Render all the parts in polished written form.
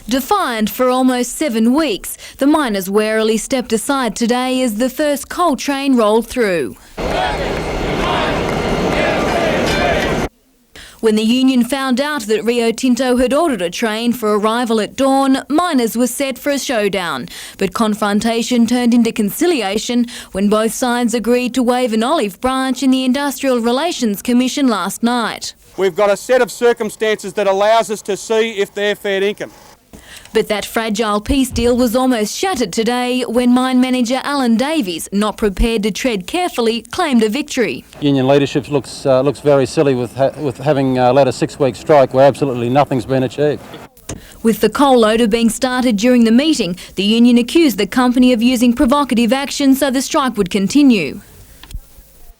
Defiant for almost 7 weeks, the miners warily stepped aside today as the first coal train rolled through. When the union found out that Rio Tinto had ordered a train for arrival at dawn, miners were set for a showdown. But confrontation turned into conciliation when both sides agreed to wave an olive branch in the Industrial Relations Commission last night. We've got a set of circumstances that allows us to see if they're fair dinkum. But that fragile peace deal was almost shattered today when mine manager Alan Davies, not prepared to tread carefully, claimed a victory. Union leadership looks very silly with having led a 6-week strike where absolutely nothing's been achieved. With the coal loader being started during the meeting, the union accused the company of using provocative action so the strike would continue.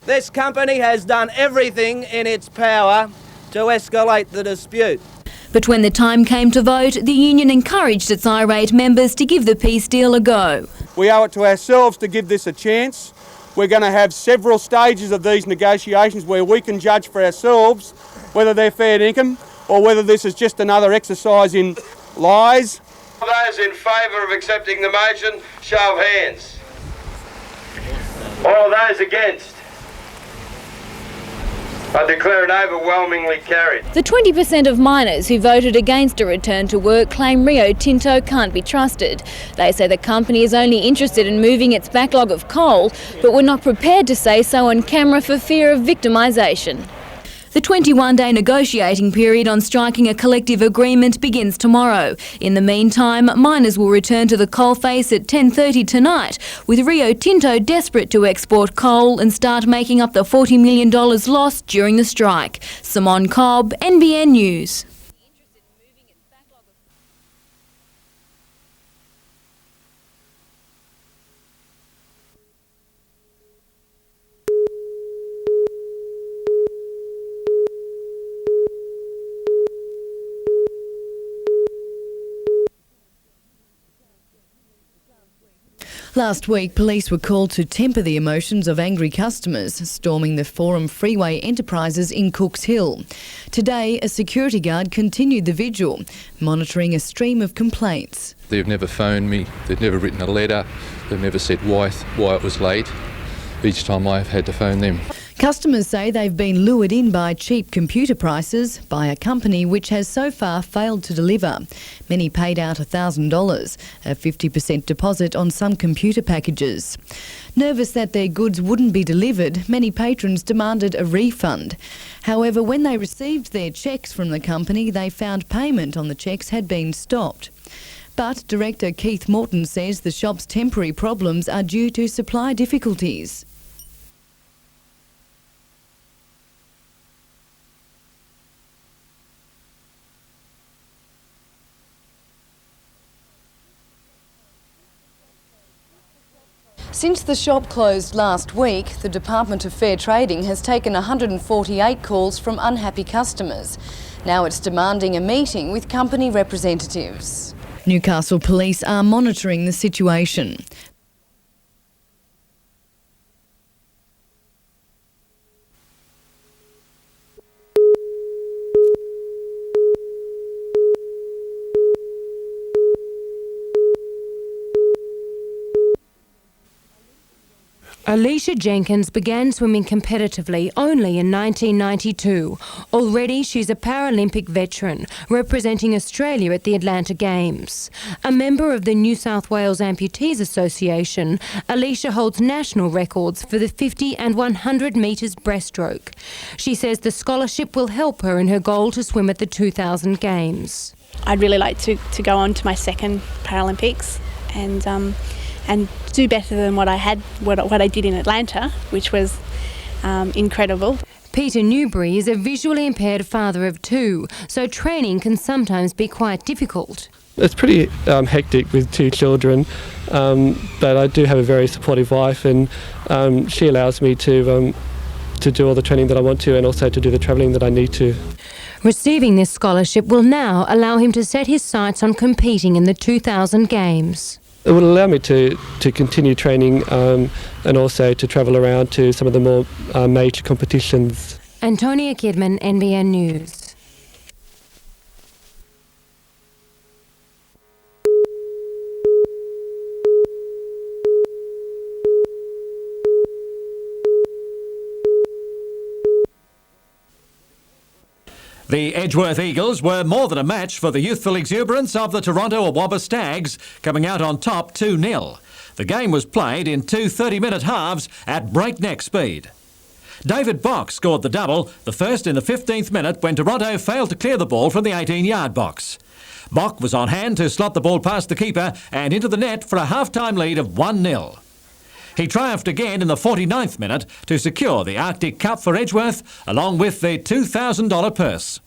This company has done everything in its power to escalate the dispute. But when the time came to vote, the union encouraged its irate members to give the peace deal a go. We owe it to ourselves to give this a chance. We're going to have several stages of these negotiations where we can judge for ourselves whether they're fair dinkum or whether this is just another exercise in lies. Those in favour of accepting the motion, show of hands. All those against? I declare it overwhelmingly carried. The 20% of miners who voted against a return to work claim Rio Tinto can't be trusted. They say the company is only interested in moving its backlog of coal, but were not prepared to say so on camera for fear of victimisation. The 21-day negotiating period on striking a collective agreement begins tomorrow. In the meantime, miners will return to the coalface at 10:30 tonight, with Rio Tinto desperate to export coal and start making up the $40 million lost during the strike. Simone Cobb, NBN News. Last week, police were called to temper the emotions of angry customers storming the Forum Freeway enterprises in Cooks Hill. Today, a security guard continued the vigil, monitoring a stream of complaints. They've never phoned me, they've never written a letter, they've never said why it was late. Each time I've had to phone them. Customers say they've been lured in by cheap computer prices by a company which has so far failed to deliver. Many paid out $1,000, a 50% deposit on some computer packages. Nervous that their goods wouldn't be delivered, many patrons demanded a refund. However, when they received their cheques from the company, they found payment on the cheques had been stopped. But Director Keith Morton says the shop's temporary problems are due to supply difficulties. Since the shop closed last week, the Department of Fair Trading has taken 148 calls from unhappy customers. Now it's demanding a meeting with company representatives. Newcastle Police are monitoring the situation. Alicia Jenkins began swimming competitively only in 1992. Already she's a Paralympic veteran, representing Australia at the Atlanta Games. A member of the New South Wales Amputees Association, Alicia holds national records for the 50 and 100 metres breaststroke. She says the scholarship will help her in her goal to swim at the 2000 Games. I'd really like to go on to my second Paralympics and do better than what I did in Atlanta, which was incredible. Peter Newbury is a visually impaired father of 2, so training can sometimes be quite difficult. It's pretty hectic with 2 children, but I do have a very supportive wife, and she allows me to do all the training that I want to and also to do the travelling that I need to. Receiving this scholarship will now allow him to set his sights on competing in the 2000 Games. It will allow me to continue training and also to travel around to some of the more major competitions. Antonia Kidman, NBN News. The Edgeworth Eagles were more than a match for the youthful exuberance of the Toronto Awabba Stags, coming out on top 2-0. The game was played in two 30-minute halves at breakneck speed. David Bock scored the double, the first in the 15th minute when Toronto failed to clear the ball from the 18-yard box. Bock was on hand to slot the ball past the keeper and into the net for a half-time lead of 1-0. He triumphed again in the 49th minute to secure the Arctic Cup for Edgeworth, along with the $2,000 purse.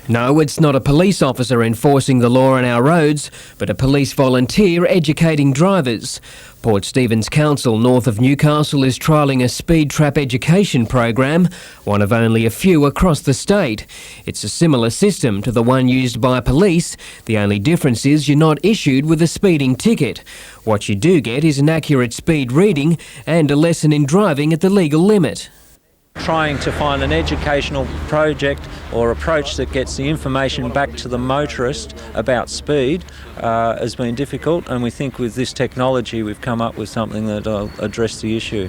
No, it's not a police officer enforcing the law on our roads, but a police volunteer educating drivers. Port Stephens Council north of Newcastle is trialling a speed trap education program, one of only a few across the state. It's a similar system to the one used by police. The only difference is you're not issued with a speeding ticket. What you do get is an accurate speed reading and a lesson in driving at the legal limit. Trying to find an educational project or approach that gets the information back to the motorist about speed has been difficult, and we think with this technology we've come up with something that will address the issue.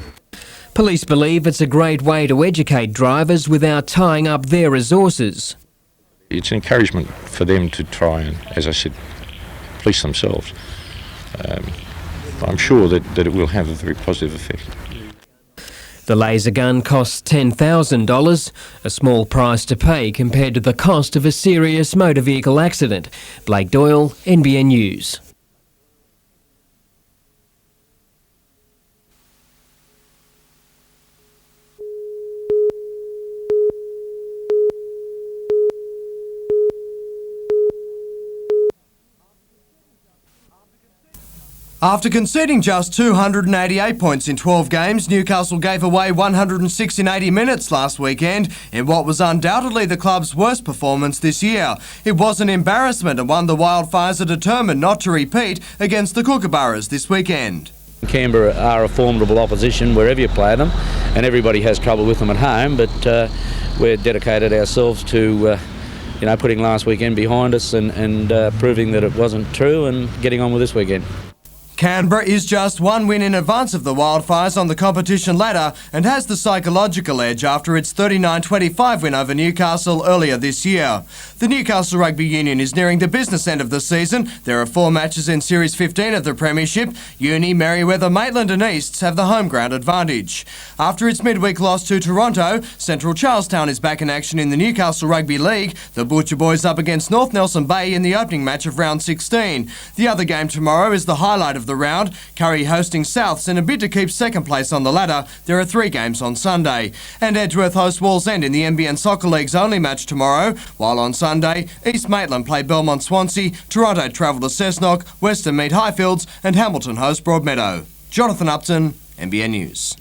Police believe it's a great way to educate drivers without tying up their resources. It's an encouragement for them to try and, as I said, police themselves. I'm sure that it will have a very positive effect. The laser gun costs $10,000, a small price to pay compared to the cost of a serious motor vehicle accident. Blake Doyle, NBN News. After conceding just 288 points in 12 games, Newcastle gave away 106 in 80 minutes last weekend in what was undoubtedly the club's worst performance this year. It was an embarrassment, and one the Wildfires are determined not to repeat against the Kookaburras this weekend. Canberra are a formidable opposition wherever you play them, and everybody has trouble with them at home, but we're dedicated ourselves to putting last weekend behind us and proving that it wasn't true and getting on with this weekend. Canberra is just one win in advance of the Wildfires on the competition ladder and has the psychological edge after its 39-25 win over Newcastle earlier this year. The Newcastle Rugby Union is nearing the business end of the season. There are 4 matches in Series 15 of the Premiership. Uni, Merriweather, Maitland and Easts have the home ground advantage. After its midweek loss to Toronto, Central Charlestown is back in action in the Newcastle Rugby League. The Butcher Boys up against North Nelson Bay in the opening match of round 16. The other game tomorrow is the highlight of the round. Curry hosting Souths in a bid to keep second place on the ladder. There are 3 games on Sunday. And Edgeworth host Wallsend in the NBN Soccer League's only match tomorrow, while on Sunday, East Maitland play Belmont Swansea, Toronto travel to Cessnock, Western meet Highfields and Hamilton host Broadmeadow. Jonathan Upton, NBN News.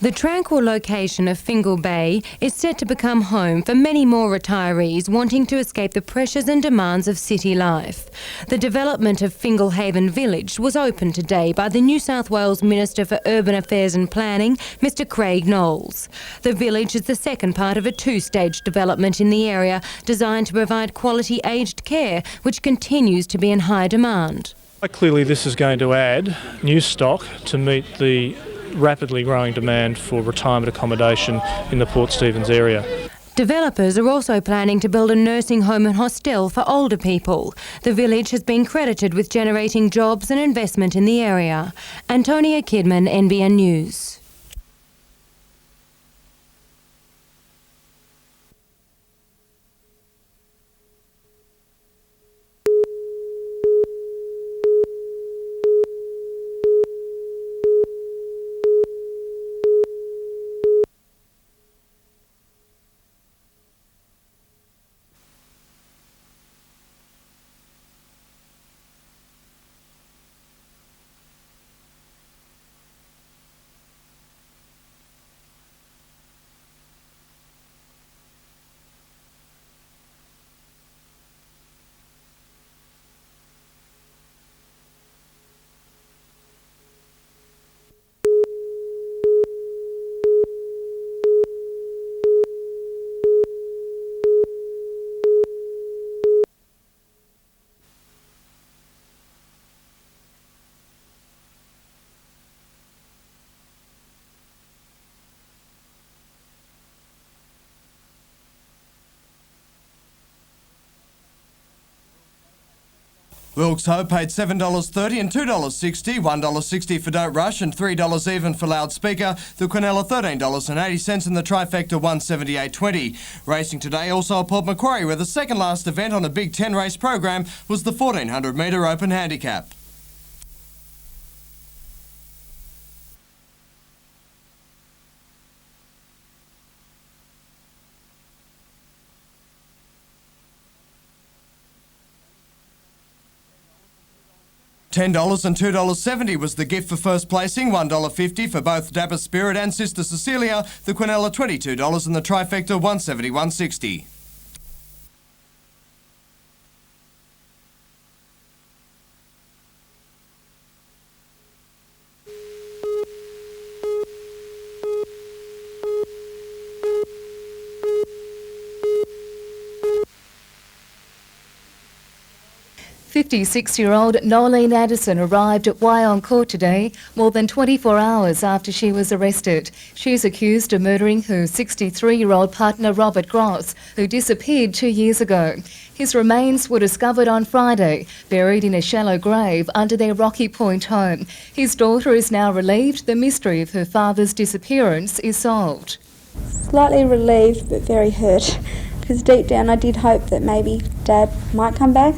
The tranquil location of Fingal Bay is set to become home for many more retirees wanting to escape the pressures and demands of city life. The development of Fingal Haven Village was opened today by the New South Wales Minister for Urban Affairs and Planning, Mr Craig Knowles. The village is the second part of a 2-stage development in the area designed to provide quality aged care, which continues to be in high demand. Clearly this is going to add new stock to meet the rapidly growing demand for retirement accommodation in the Port Stephens area. Developers are also planning to build a nursing home and hostel for older people. The village has been credited with generating jobs and investment in the area. Antonia Kidman, NBN News. Wilkes Ho paid $7.30 and $2.60, $1.60 for Don't Rush and $3 even for Loudspeaker. The Quinella $13.80 and the Trifecta $178.20. Racing today also at Port Macquarie, where the second last event on a Big 10 race program was the 1400 metre open handicap. $10 and $2.70 was the gift for first placing, $1.50 for both Dapper Spirit and Sister Cecilia, the Quinella $22 and the Trifecta $171.60. .56-year-old Nolene Addison arrived at Wyong Court today, more than 24 hours after she was arrested. She's accused of murdering her 63-year-old partner Robert Gross, who disappeared 2 years ago. His remains were discovered on Friday, buried in a shallow grave under their Rocky Point home. His daughter is now relieved the mystery of her father's disappearance is solved. Slightly relieved but very hurt, because deep down I did hope that maybe Dad might come back.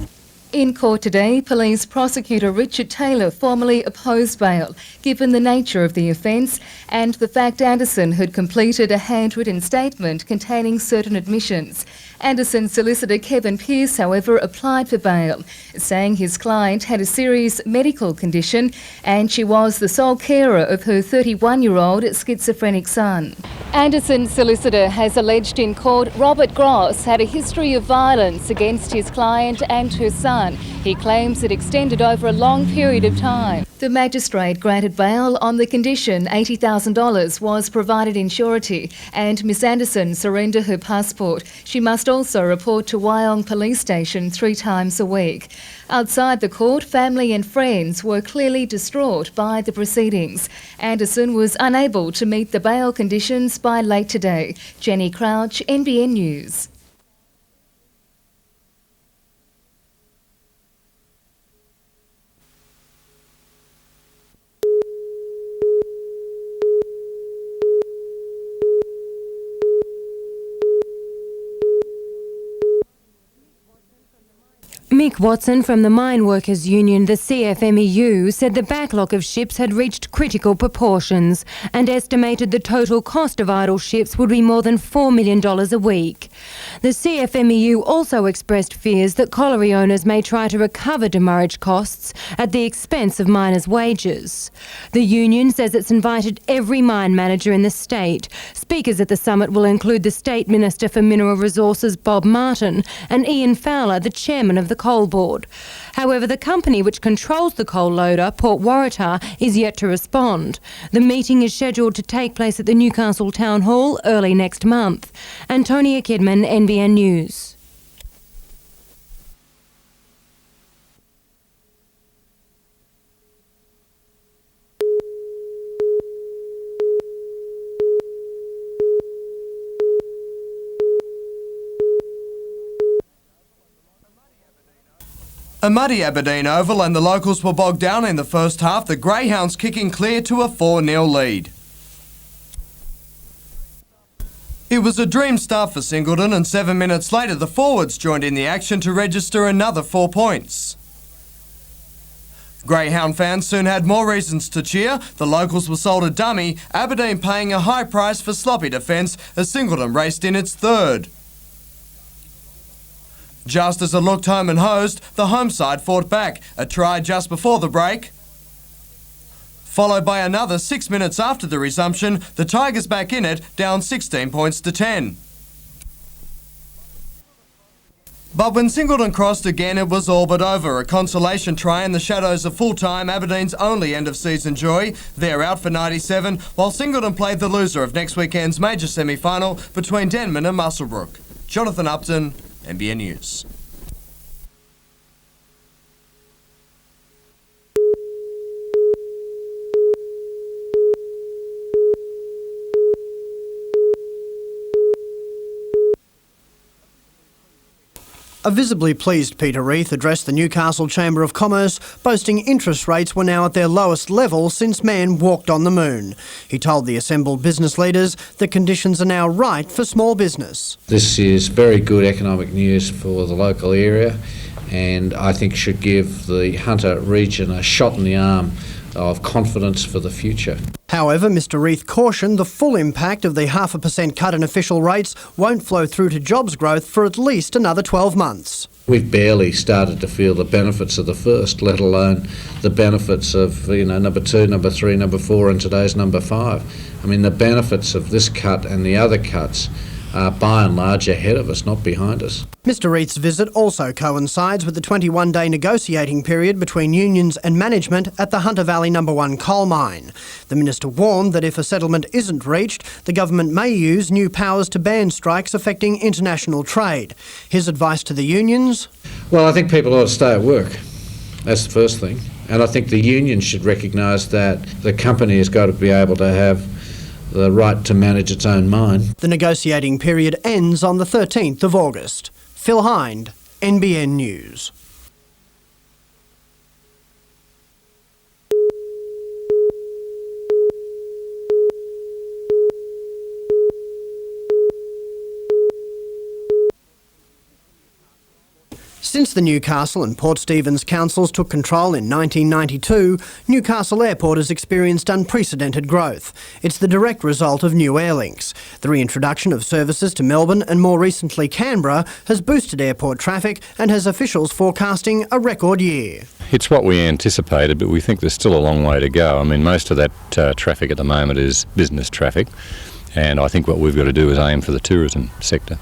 In court today, Police Prosecutor Richard Taylor formally opposed bail, given the nature of the offence and the fact Anderson had completed a handwritten statement containing certain admissions. Anderson's solicitor Kevin Pearce, however, applied for bail, saying his client had a serious medical condition and she was the sole carer of her 31-year-old schizophrenic son. Anderson's solicitor has alleged in court Robert Gross had a history of violence against his client and her son. He claims it extended over a long period of time. The magistrate granted bail on the condition $80,000 was provided in surety and Miss Anderson surrender her passport. She must also report to Wyong Police Station 3 times a week. Outside the court, family and friends were clearly distraught by the proceedings. Anderson was unable to meet the bail conditions by late today. Jenny Crouch, NBN News. Mick Watson from the Mine Workers Union, the CFMEU, said the backlog of ships had reached critical proportions and estimated the total cost of idle ships would be more than $4 million a week. The CFMEU also expressed fears that colliery owners may try to recover demurrage costs at the expense of miners' wages. The union says it's invited every mine manager in the state. Speakers at the summit will include the State Minister for Mineral Resources, Bob Martin, and Ian Fowler, the chairman of the Coal Board. However, the company which controls the coal loader, Port Waratah, is yet to respond. The meeting is scheduled to take place at the Newcastle Town Hall early next month. Antonia Kidman, NBN News. A muddy Aberdeen Oval and the locals were bogged down in the first half, the Greyhounds kicking clear to a 4-0 lead. It was a dream start for Singleton and 7 minutes later the forwards joined in the action to register another 4 points. Greyhound fans soon had more reasons to cheer. The locals were sold a dummy, Aberdeen paying a high price for sloppy defence as Singleton raced in its third. Just as it looked home and hosed, the home side fought back, a try just before the break. Followed by another 6 minutes after the resumption, the Tigers back in it, down 16 points to 10. But when Singleton crossed again, it was all but over. A consolation try in the shadows of full-time, Aberdeen's only end-of-season joy. They're out for 97, while Singleton played the loser of next weekend's major semi-final between Denman and Muswellbrook. Jonathan Upton, NBN News. A visibly pleased Peter Reith addressed the Newcastle Chamber of Commerce, boasting interest rates were now at their lowest level since man walked on the moon. He told the assembled business leaders that conditions are now right for small business. This is very good economic news for the local area, and I think should give the Hunter region a shot in the arm of confidence for the future. However, Mr Reith cautioned the full impact of the 0.5% cut in official rates won't flow through to jobs growth for at least another 12 months. We've barely started to feel the benefits of the first, let alone the benefits of number 2, number 3, number 4 and today's number 5. I mean, the benefits of this cut and the other cuts are by and large ahead of us, not behind us. Mr Reith's visit also coincides with the 21-day negotiating period between unions and management at the Hunter Valley No. 1 coal mine. The minister warned that if a settlement isn't reached, the government may use new powers to ban strikes affecting international trade. His advice to the unions? Well, I think people ought to stay at work. That's the first thing. And I think the union should recognise that the company has got to be able to have the right to manage its own mine. The negotiating period ends on the 13th of August. Phil Hind, NBN News. Since the Newcastle and Port Stephens councils took control in 1992, Newcastle Airport has experienced unprecedented growth. It's the direct result of new airlinks. The reintroduction of services to Melbourne and more recently Canberra has boosted airport traffic and has officials forecasting a record year. It's what we anticipated, but we think there's still a long way to go. I mean, most of that traffic at the moment is business traffic, and I think what we've got to do is aim for the tourism sector.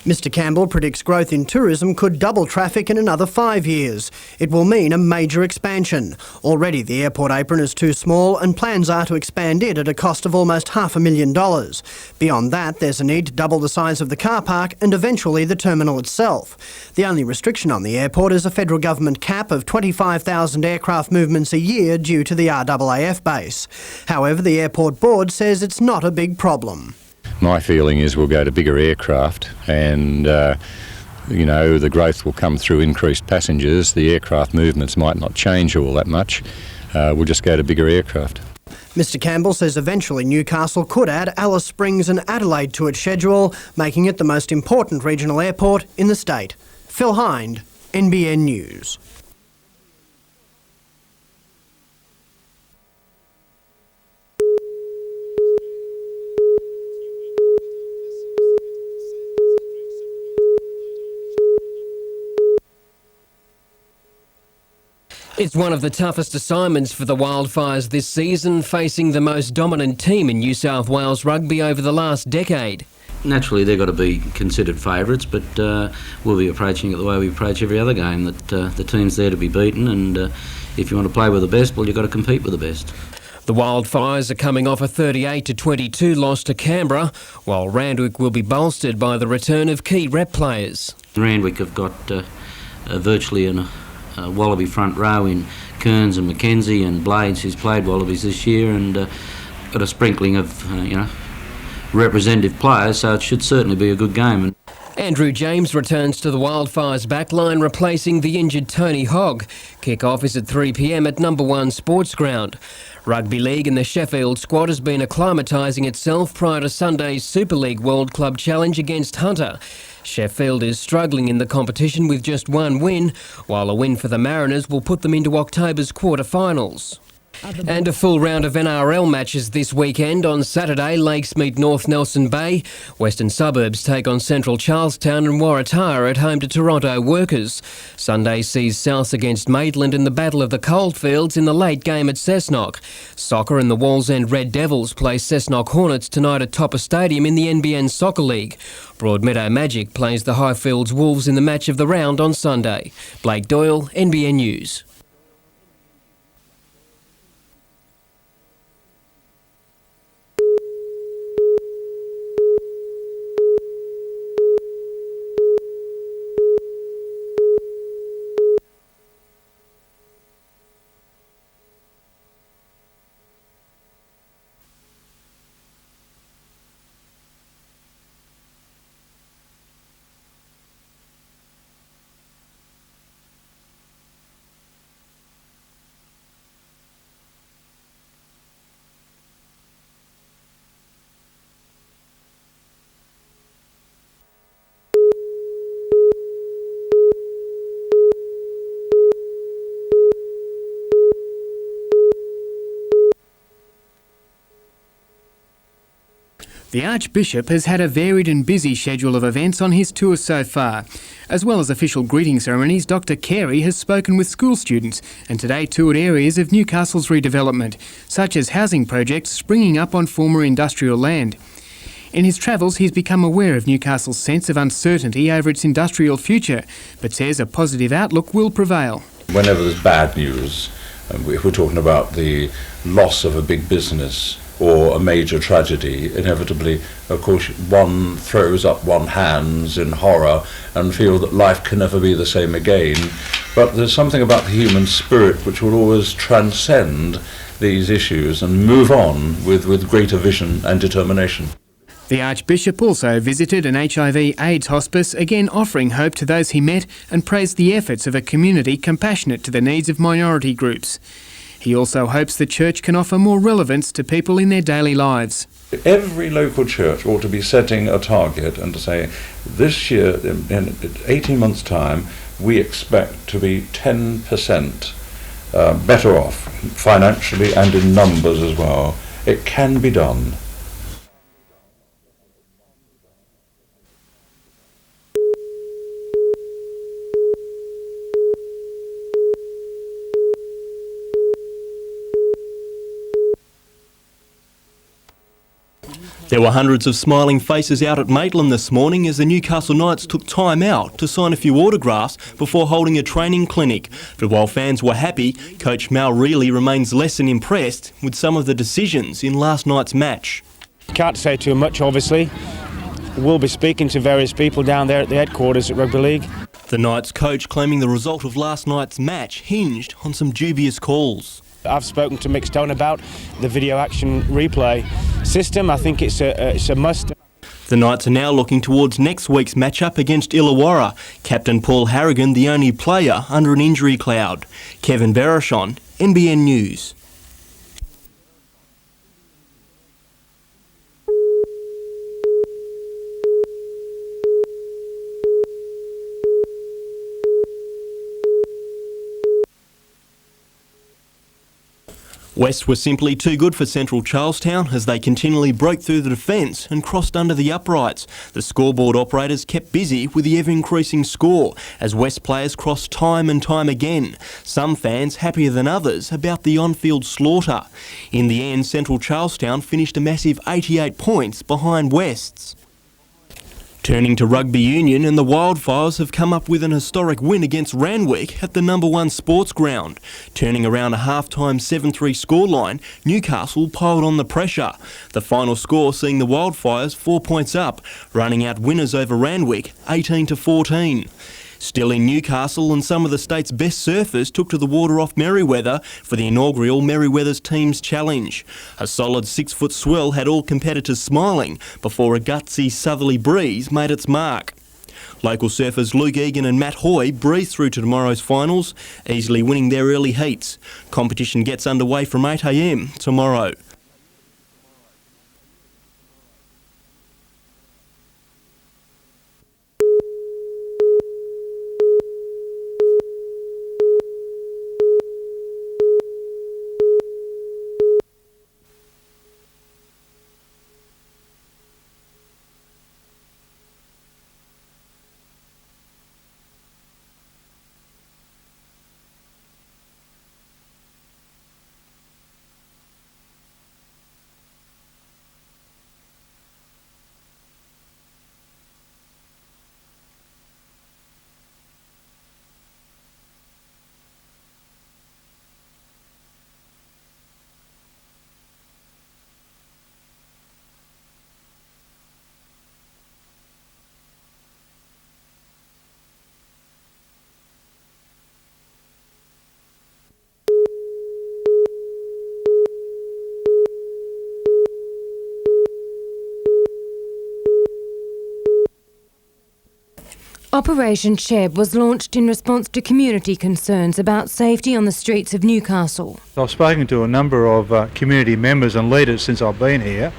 Mr Campbell predicts growth in tourism could double traffic in another 5 years. It will mean a major expansion. Already the airport apron is too small and plans are to expand it at a cost of almost $500,000. Beyond that, there's a need to double the size of the car park and eventually the terminal itself. The only restriction on the airport is a federal government cap of 25,000 aircraft movements a year due to the RAAF base. However, the airport board says it's not a big problem. My feeling is we'll go to bigger aircraft and, the growth will come through increased passengers. The aircraft movements might not change all that much. We'll just go to bigger aircraft. Mr Campbell says eventually Newcastle could add Alice Springs and Adelaide to its schedule, making it the most important regional airport in the state. Phil Hind, NBN News. It's one of the toughest assignments for the Wildfires this season, facing the most dominant team in New South Wales rugby over the last decade. Naturally, they've got to be considered favourites, but we'll be approaching it the way we approach every other game, that the team's there to be beaten, and if you want to play with the best, well, you've got to compete with the best. The Wildfires are coming off a 38-22 loss to Canberra, while Randwick will be bolstered by the return of key rep players. Randwick have got virtually a Wallaby front row in Kearns and McKenzie and Blades, who's played Wallabies this year, and got a sprinkling of representative players, so it should certainly be a good game. Andrew James returns to the Wildfires backline, replacing the injured Tony Hogg. Kick-off is at 3 p.m. at No. 1 Sports Ground. Rugby League and the Sheffield squad has been acclimatising itself prior to Sunday's Super League World Club Challenge against Hunter. Sheffield is struggling in the competition with just one win, while a win for the Mariners will put them into October's quarter-finals. And a full round of NRL matches this weekend. On Saturday, Lakes meet North Nelson Bay. Western Suburbs take on Central Charlestown, and Waratah at home to Toronto Workers. Sunday sees South against Maitland in the Battle of the Coalfields in the late game at Cessnock. Soccer and the Wallsend Red Devils play Cessnock Hornets tonight at Topper Stadium in the NBN Soccer League. Broadmeadow Magic plays the Highfields Wolves in the match of the round on Sunday. Blake Doyle, NBN News. The Archbishop has had a varied and busy schedule of events on his tour so far. As well as official greeting ceremonies, Dr Carey has spoken with school students and today toured areas of Newcastle's redevelopment, such as housing projects springing up on former industrial land. In his travels, he's become aware of Newcastle's sense of uncertainty over its industrial future, but says a positive outlook will prevail. Whenever there's bad news, if we're talking about the loss of a big business or a major tragedy, inevitably, of course, one throws up one's hands in horror and feels that life can never be the same again. But there's something about the human spirit which will always transcend these issues and move on with greater vision and determination. The Archbishop also visited an HIV/AIDS hospice, again offering hope to those he met and praised the efforts of a community compassionate to the needs of minority groups. He also hopes the church can offer more relevance to people in their daily lives. Every local church ought to be setting a target and to say, this year, in 18 months' time, we expect to be 10% better off, financially and in numbers as well. It can be done. There were hundreds of smiling faces out at Maitland this morning as the Newcastle Knights took time out to sign a few autographs before holding a training clinic. But while fans were happy, coach Mal Reilly remains less than impressed with some of the decisions in last night's match. Can't say too much, obviously. We'll be speaking to various people down there at the headquarters at Rugby League. The Knights coach claiming the result of last night's match hinged on some dubious calls. I've spoken to Mick Stone about the video action replay system. I think it's a must. The Knights are now looking towards next week's matchup against Illawarra. Captain Paul Harrigan, the only player under an injury cloud. Kevin Berishon, NBN News. West were simply too good for Central Charlestown as they continually broke through the defence and crossed under the uprights. The scoreboard operators kept busy with the ever-increasing score as West players crossed time and time again. Some fans happier than others about the on-field slaughter. In the end, Central Charlestown finished a massive 88 points behind West's. Turning to rugby union, and the Wildfires have come up with an historic win against Randwick at the #1 sports ground. Turning around a half-time 7-3 scoreline, Newcastle piled on the pressure. The final score seeing the Wildfires 4 points up, running out winners over Randwick 18-14. Still in Newcastle, and some of the state's best surfers took to the water off Merewether for the inaugural Merewether's Teams Challenge. A solid 6-foot swell had all competitors smiling before a gutsy southerly breeze made its mark. Local surfers Luke Egan and Matt Hoy breezed through to tomorrow's finals, easily winning their early heats. Competition gets underway from 8 a.m. tomorrow. Operation Cheb was launched in response to community concerns about safety on the streets of Newcastle. I've spoken to a number of community members and leaders since I've been here,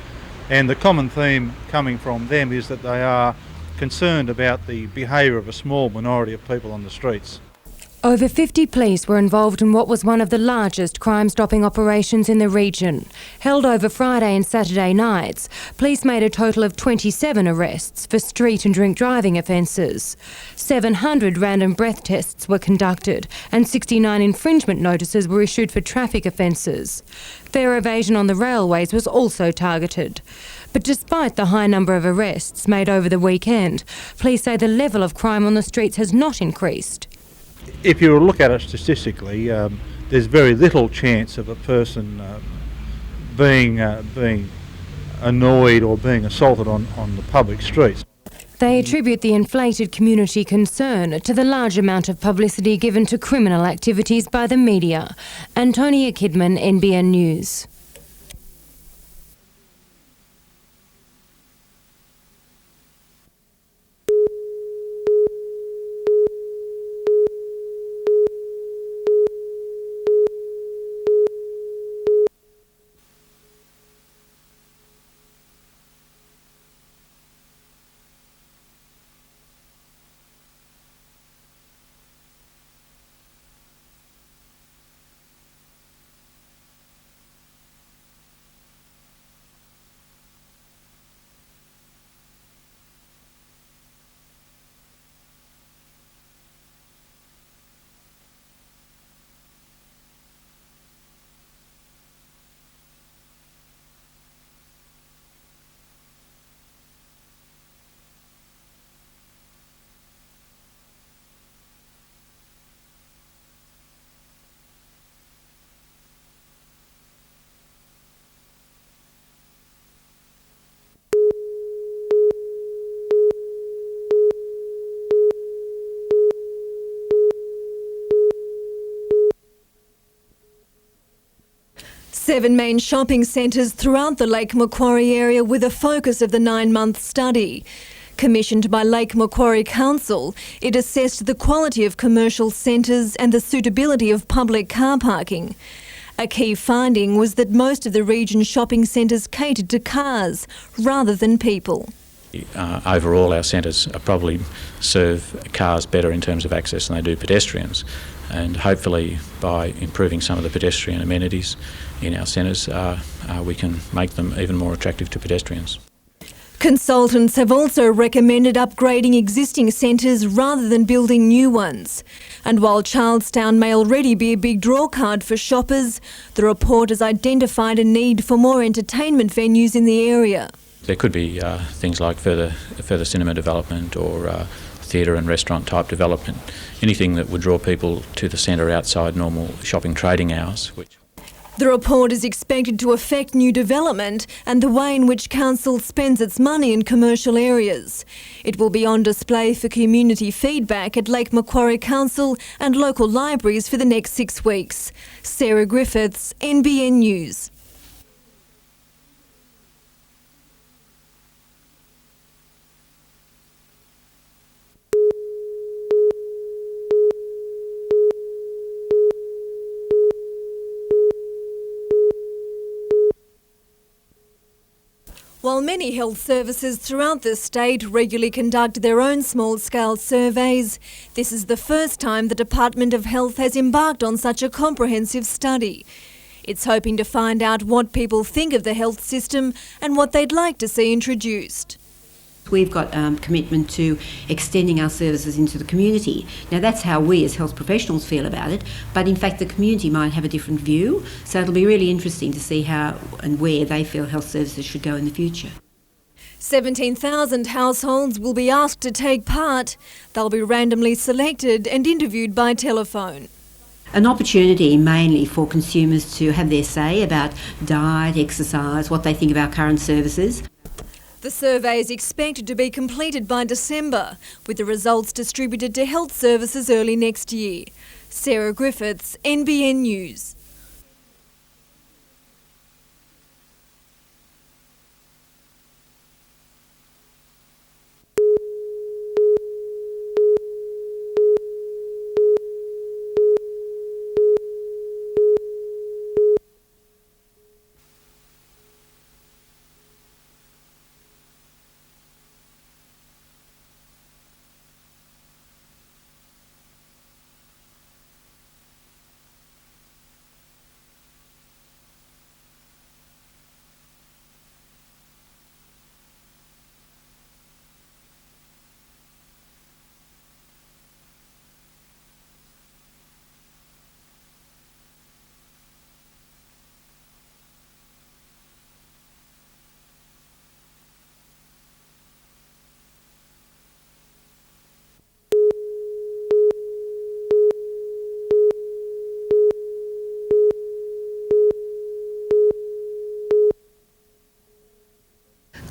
and the common theme coming from them is that they are concerned about the behaviour of a small minority of people on the streets. Over 50 police were involved in what was one of the largest crime-stopping operations in the region. Held over Friday and Saturday nights, police made a total of 27 arrests for street and drink driving offences. 700 random breath tests were conducted and 69 infringement notices were issued for traffic offences. Fare evasion on the railways was also targeted. But despite the high number of arrests made over the weekend, police say the level of crime on the streets has not increased. If you look at it statistically, there's very little chance of a person being annoyed or being assaulted on the public streets. They attribute the inflated community concern to the large amount of publicity given to criminal activities by the media. Antonia Kidman, NBN News. Seven main shopping centres throughout the Lake Macquarie area were the focus of the 9-month study. Commissioned by Lake Macquarie Council, it assessed the quality of commercial centres and the suitability of public car parking. A key finding was that most of the region's shopping centres catered to cars rather than people. Overall, our centres probably serve cars better in terms of access than they do pedestrians, and hopefully by improving some of the pedestrian amenities in our centres we can make them even more attractive to pedestrians. Consultants have also recommended upgrading existing centres rather than building new ones. And while Charlestown may already be a big draw card for shoppers, the report has identified a need for more entertainment venues in the area. There could be things like further cinema development or theatre and restaurant type development, anything that would draw people to the centre outside normal shopping trading hours. The report is expected to affect new development and the way in which council spends its money in commercial areas. It will be on display for community feedback at Lake Macquarie Council and local libraries for the next 6 weeks. Sarah Griffiths, NBN News. While many health services throughout the state regularly conduct their own small-scale surveys, this is the first time the Department of Health has embarked on such a comprehensive study. It's hoping to find out what people think of the health system and what they'd like to see introduced. We've got commitment to extending our services into the community. Now that's how we as health professionals feel about it, but in fact the community might have a different view, so it'll be really interesting to see how and where they feel health services should go in the future. 17,000 households will be asked to take part. They'll be randomly selected and interviewed by telephone. An opportunity mainly for consumers to have their say about diet, exercise, what they think of our current services. The survey is expected to be completed by December, with the results distributed to health services early next year. Sarah Griffiths, NBN News.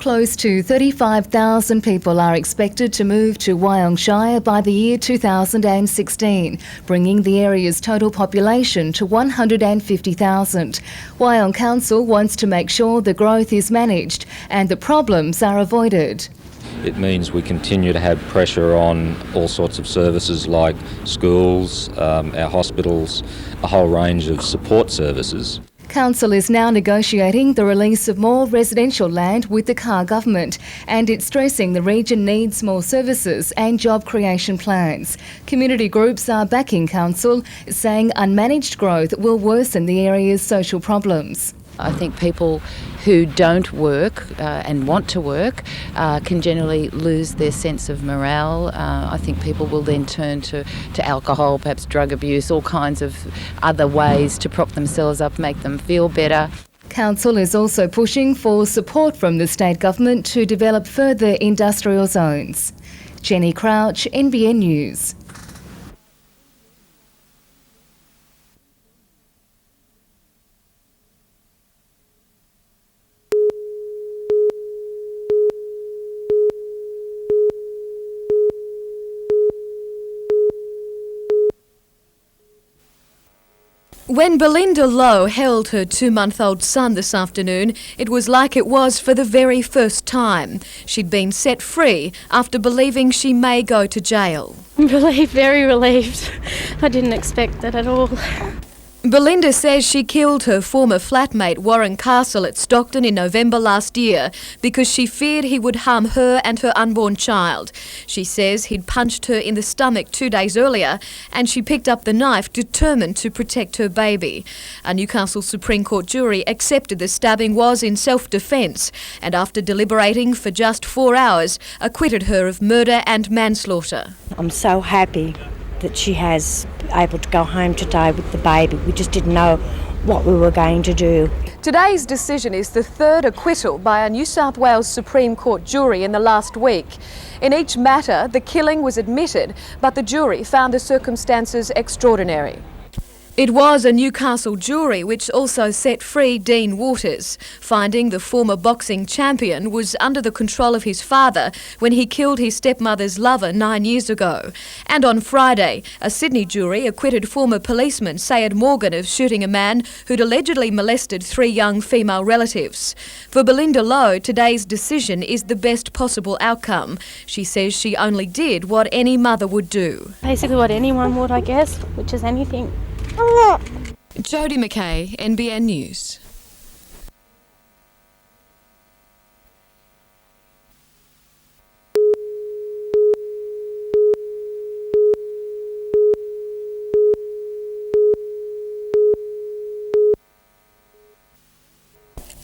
Close to 35,000 people are expected to move to Wyong Shire by the year 2016, bringing the area's total population to 150,000. Wyong Council wants to make sure the growth is managed and the problems are avoided. It means we continue to have pressure on all sorts of services like schools, our hospitals, a whole range of support services. Council is now negotiating the release of more residential land with the Carr government, and it's stressing the region needs more services and job creation plans. Community groups are backing Council, saying unmanaged growth will worsen the area's social problems. I think people who don't work and want to work can generally lose their sense of morale. I think people will then turn to alcohol, perhaps drug abuse, all kinds of other ways to prop themselves up, make them feel better. Council is also pushing for support from the state government to develop further industrial zones. Jenny Crouch, NBN News. When Belinda Lowe held her 2-month-old son this afternoon, it was like it was for the very first time. She'd been set free after believing she may go to jail. Very relieved. I didn't expect that at all. Belinda says she killed her former flatmate Warren Castle at Stockton in November last year because she feared he would harm her and her unborn child. She says he'd punched her in the stomach 2 days earlier and she picked up the knife determined to protect her baby. A Newcastle Supreme Court jury accepted the stabbing was in self-defence and after deliberating for just 4 hours acquitted her of murder and manslaughter. I'm so happy that she has able to go home today with the baby. We just didn't know what we were going to do. Today's decision is the third acquittal by a New South Wales Supreme Court jury in the last week. In each matter, the killing was admitted, but the jury found the circumstances extraordinary. It was a Newcastle jury which also set free Dean Waters, finding the former boxing champion was under the control of his father when he killed his stepmother's lover 9 years ago. And on Friday, a Sydney jury acquitted former policeman Sayed Morgan of shooting a man who'd allegedly molested 3 young female relatives. For Belinda Lowe, today's decision is the best possible outcome. She says she only did what any mother would do. Basically what anyone would, I guess, which is anything. Jodie McKay, NBN News.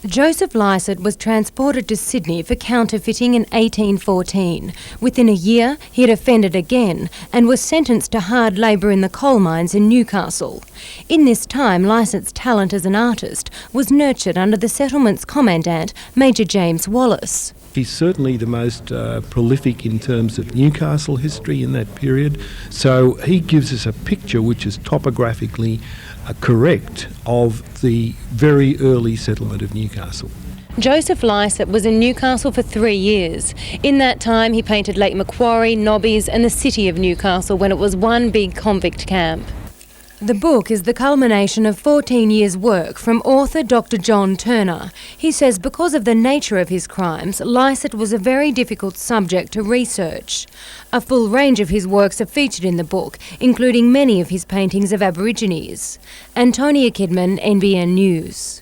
Joseph Lycett was transported to Sydney for counterfeiting in 1814. Within a year, he had offended again and was sentenced to hard labour in the coal mines in Newcastle. In this time, Lycett's talent as an artist was nurtured under the settlement's commandant, Major James Wallace. He's certainly the most prolific in terms of Newcastle history in that period. So he gives us a picture which is topographically correct of the very early settlement of Newcastle. Joseph Lycett was in Newcastle for 3 years. In that time, he painted Lake Macquarie, Nobbies and the city of Newcastle when it was one big convict camp. The book is the culmination of 14 years' work from author Dr. John Turner. He says because of the nature of his crimes, Lycett was a very difficult subject to research. A full range of his works are featured in the book, including many of his paintings of Aborigines. Antonia Kidman, NBN News.